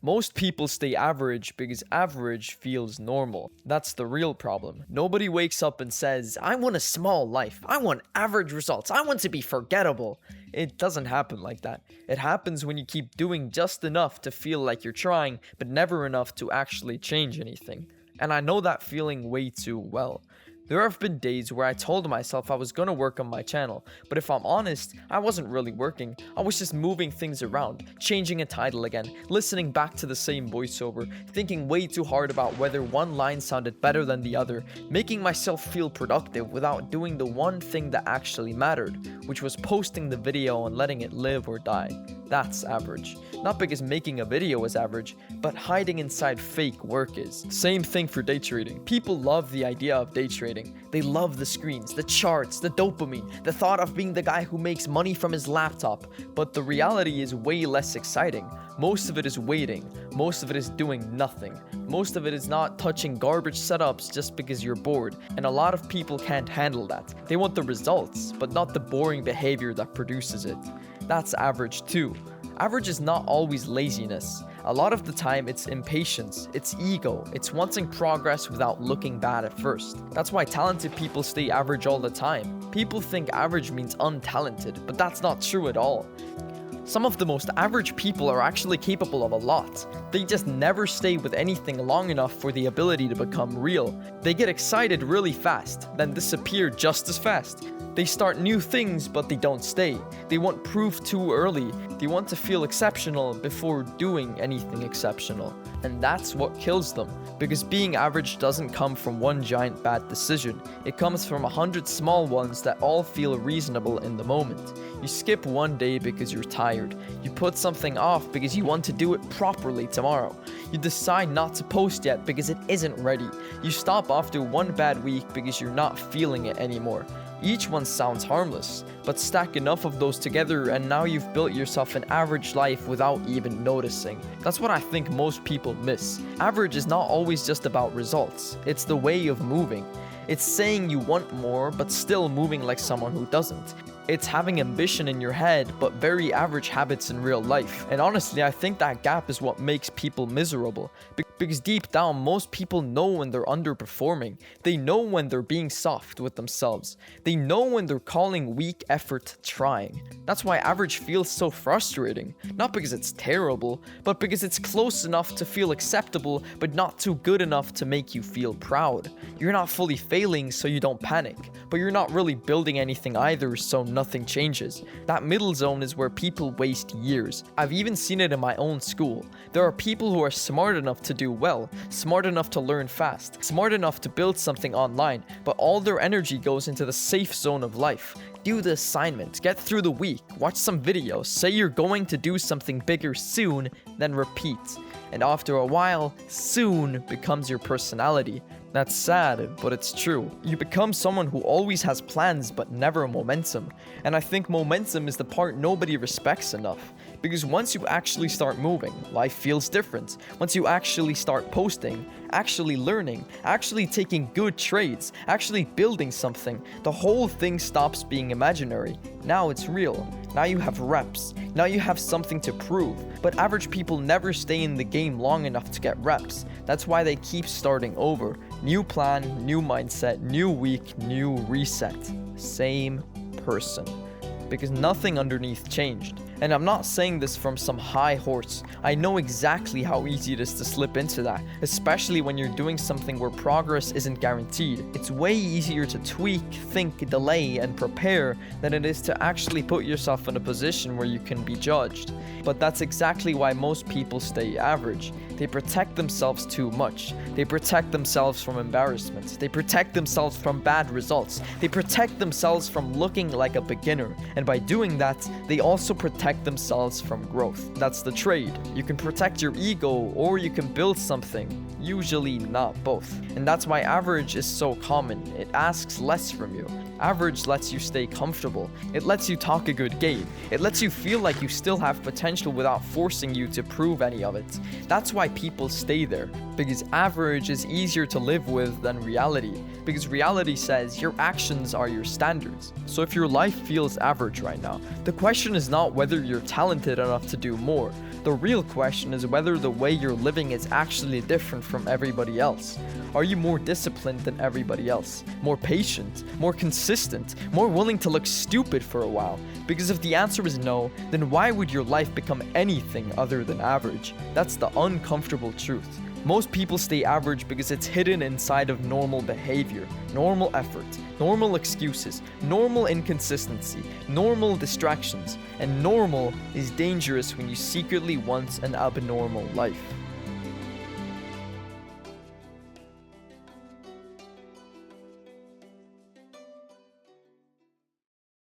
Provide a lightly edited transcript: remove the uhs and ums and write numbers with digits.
Most people stay average because average feels normal. That's the real problem. Nobody wakes up and says, I want a small life. I want average results. I want to be forgettable. It doesn't happen like that. It happens when you keep doing just enough to feel like you're trying, but never enough to actually change anything. And I know that feeling way too well. There have been days where I told myself I was gonna work on my channel, but if I'm honest, I wasn't really working. I was just moving things around, changing a title again, listening back to the same voiceover, thinking way too hard about whether one line sounded better than the other, making myself feel productive without doing the one thing that actually mattered, which was posting the video and letting it live or die. That's average. Not because making a video is average, but hiding inside fake work is. Same thing for day trading. People love the idea of day trading. They love the screens, the charts, the dopamine, the thought of being the guy who makes money from his laptop. But the reality is way less exciting. Most of it is waiting. Most of it is doing nothing. Most of it is not touching garbage setups just because you're bored. And a lot of people can't handle that. They want the results, but not the boring behavior that produces it. That's average too. Average is not always laziness. A lot of the time it's impatience, it's ego, it's wanting progress without looking bad at first. That's why talented people stay average all the time. People think average means untalented, but that's not true at all. Some of the most average people are actually capable of a lot. They just never stay with anything long enough for the ability to become real. They get excited really fast, then disappear just as fast. They start new things, but they don't stay. They want proof too early. They want to feel exceptional before doing anything exceptional. And that's what kills them. Because being average doesn't come from one giant bad decision. It comes from 100 small ones that all feel reasonable in the moment. You skip one day because you're tired. You put something off because you want to do it properly tomorrow. You decide not to post yet because it isn't ready. You stop after one bad week because you're not feeling it anymore. Each one sounds harmless, but stack enough of those together and now you've built yourself an average life without even noticing. That's what I think most people miss. Average is not always just about results. It's the way of moving. It's saying you want more, but still moving like someone who doesn't. It's having ambition in your head, but very average habits in real life. And honestly, I think that gap is what makes people miserable. Because deep down, most people know when they're underperforming. They know when they're being soft with themselves. They know when they're calling weak effort trying. That's why average feels so frustrating. Not because it's terrible, but because it's close enough to feel acceptable, but not too good enough to make you feel proud. You're not fully failing, so you don't panic. But you're not really building anything either, so nothing changes. That middle zone is where people waste years. I've even seen it in my own school. There are people who are smart enough to do well, smart enough to learn fast, smart enough to build something online, but all their energy goes into the safe zone of life. Do the assignment, get through the week, watch some videos, say you're going to do something bigger soon, then repeat. And after a while, soon becomes your personality. That's sad, but it's true. You become someone who always has plans but never momentum. And I think momentum is the part nobody respects enough. Because once you actually start moving, life feels different. Once you actually start posting, actually learning, actually taking good trades, actually building something, the whole thing stops being imaginary. Now it's real. Now you have reps. Now you have something to prove. But average people never stay in the game long enough to get reps. That's why they keep starting over. New plan, new mindset, new week, new reset. Same person. Because nothing underneath changed. And I'm not saying this from some high horse. I know exactly how easy it is to slip into that, especially when you're doing something where progress isn't guaranteed. It's way easier to tweak, think, delay, and prepare than it is to actually put yourself in a position where you can be judged. But that's exactly why most people stay average. They protect themselves too much. They protect themselves from embarrassment. They protect themselves from bad results. They protect themselves from looking like a beginner. And by doing that, they also protect themselves from growth. That's the trade. You can protect your ego or you can build something. Usually not both. And that's why average is so common. It asks less from you. Average lets you stay comfortable. It lets you talk a good game. It lets you feel like you still have potential without forcing you to prove any of it. That's why people stay there. because average is easier to live with than reality, because reality says your actions are your standards. So if your life feels average right now, the question is not whether you're talented enough to do more. The real question is whether the way you're living is actually different from everybody else. Are you more disciplined than everybody else? More patient? More consistent? More willing to look stupid for a while? Because if the answer is no, then why would your life become anything other than average? That's the uncomfortable truth. Most people stay average because it's hidden inside of normal behavior, normal effort, normal excuses, normal inconsistency, normal distractions, and normal is dangerous when you secretly want an abnormal life.